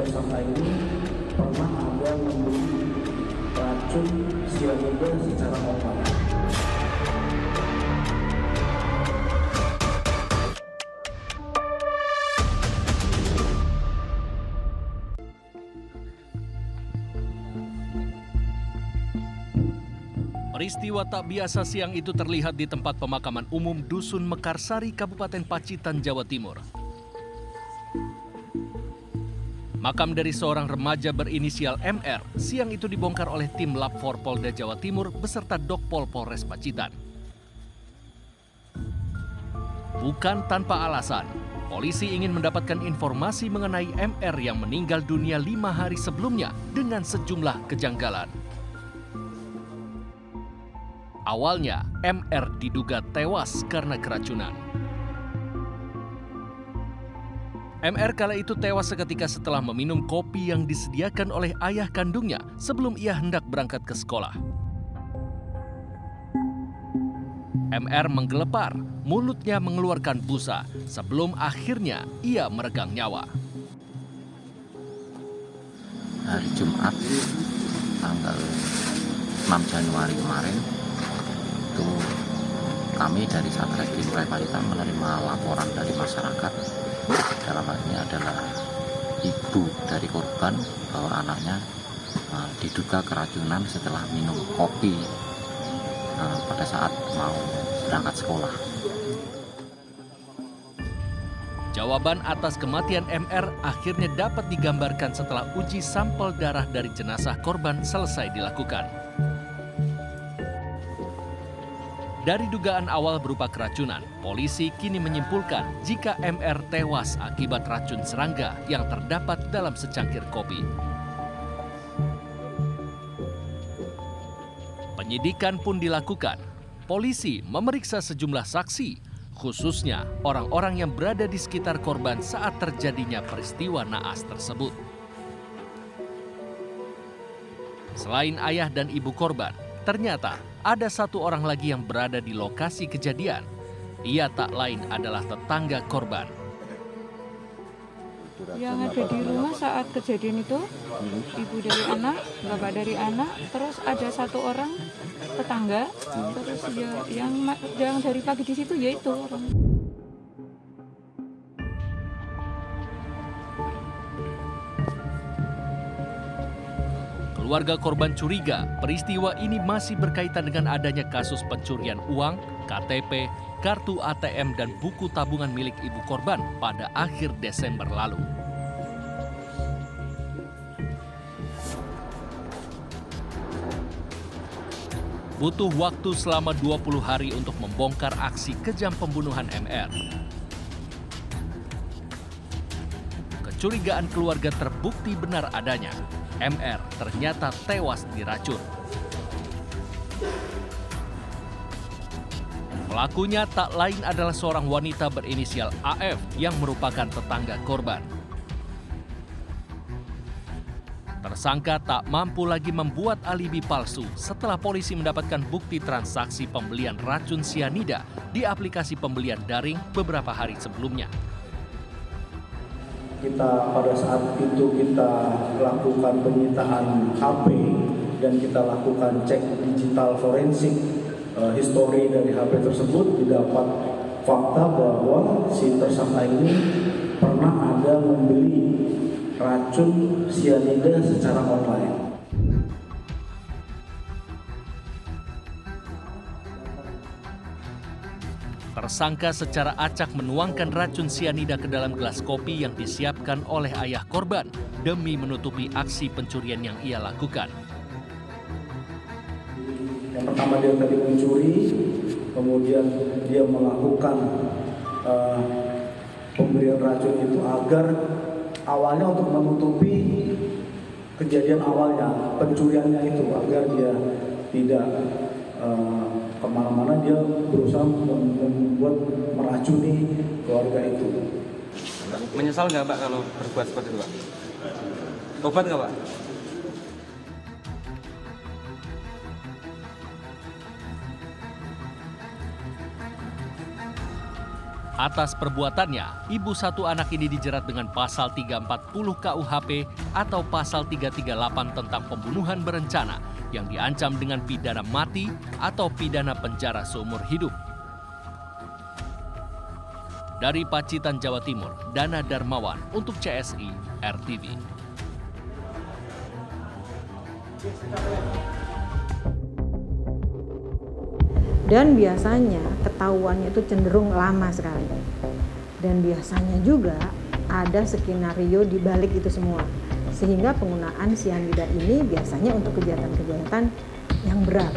tersangka ini pernah ada membeli racun sianida secara online. Peristiwa tak biasa siang itu terlihat di tempat pemakaman umum Dusun Mekarsari, Kabupaten Pacitan, Jawa Timur. Makam dari seorang remaja berinisial MR siang itu dibongkar oleh tim Lab 4 Polda Jawa Timur beserta Dokpol Polres Pacitan. Bukan tanpa alasan, polisi ingin mendapatkan informasi mengenai MR yang meninggal dunia 5 hari sebelumnya dengan sejumlah kejanggalan. Awalnya, MR diduga tewas karena keracunan. MR kala itu tewas seketika setelah meminum kopi yang disediakan oleh ayah kandungnya sebelum ia hendak berangkat ke sekolah. MR menggelepar, mulutnya mengeluarkan busa sebelum akhirnya ia meregang nyawa. Hari Jumat, tanggal 6 Januari kemarin, itu kami dari Satreskrim Pacitan menerima laporan dari masyarakat. Dalam hal ini adalah ibu dari korban bahwa anaknya diduga keracunan setelah minum kopi pada saat mau berangkat sekolah. Jawaban atas kematian MR akhirnya dapat digambarkan setelah uji sampel darah dari jenazah korban selesai dilakukan. Dari dugaan awal berupa keracunan, polisi kini menyimpulkan jika MR tewas akibat racun serangga yang terdapat dalam secangkir kopi. Penyidikan pun dilakukan. Polisi memeriksa sejumlah saksi, khususnya orang-orang yang berada di sekitar korban saat terjadinya peristiwa naas tersebut. Selain ayah dan ibu korban, ternyata ada satu orang lagi yang berada di lokasi kejadian. Ia tak lain adalah tetangga korban. Yang ada di rumah saat kejadian itu, ibu dari anak, bapak dari anak, terus ada satu orang tetangga, terus ya, yang dari pagi di situ yaitu orang. Keluarga korban curiga peristiwa ini masih berkaitan dengan adanya kasus pencurian uang, KTP, kartu ATM, dan buku tabungan milik ibu korban pada akhir Desember lalu. Butuh waktu selama 20 hari untuk membongkar aksi kejam pembunuhan MR. Kecurigaan keluarga terbukti benar adanya. MR ternyata tewas diracun. Pelakunya tak lain adalah seorang wanita berinisial AF yang merupakan tetangga korban. Tersangka tak mampu lagi membuat alibi palsu setelah polisi mendapatkan bukti transaksi pembelian racun sianida di aplikasi pembelian daring beberapa hari sebelumnya. Pada saat itu kita lakukan penyitaan HP dan kita lakukan cek digital forensik histori dari HP tersebut, didapat fakta bahwa si tersangka ini pernah ada membeli racun sianida secara online. Tersangka secara acak menuangkan racun sianida ke dalam gelas kopi yang disiapkan oleh ayah korban demi menutupi aksi pencurian yang ia lakukan. Yang pertama dia tadi mencuri, kemudian dia melakukan pemberian racun itu agar awalnya untuk menutupi kejadian awalnya, pencuriannya itu, agar dia tidak kemana-mana. Dia berusaha membuat meracuni keluarga itu. Menyesal nggak Pak kalau berbuat seperti itu Pak? Tobat nggak Pak? Atas perbuatannya, ibu satu anak ini dijerat dengan pasal 340 KUHP atau pasal 338 tentang pembunuhan berencana yang diancam dengan pidana mati atau pidana penjara seumur hidup. Dari Pacitan, Jawa Timur, Dana Darmawan untuk CSI RTV. Dan biasanya ketahuannya itu cenderung lama sekali. Dan biasanya juga ada skenario di balik itu semua. Sehingga penggunaan sianida ini biasanya untuk kejahatan-kejahatan yang berat.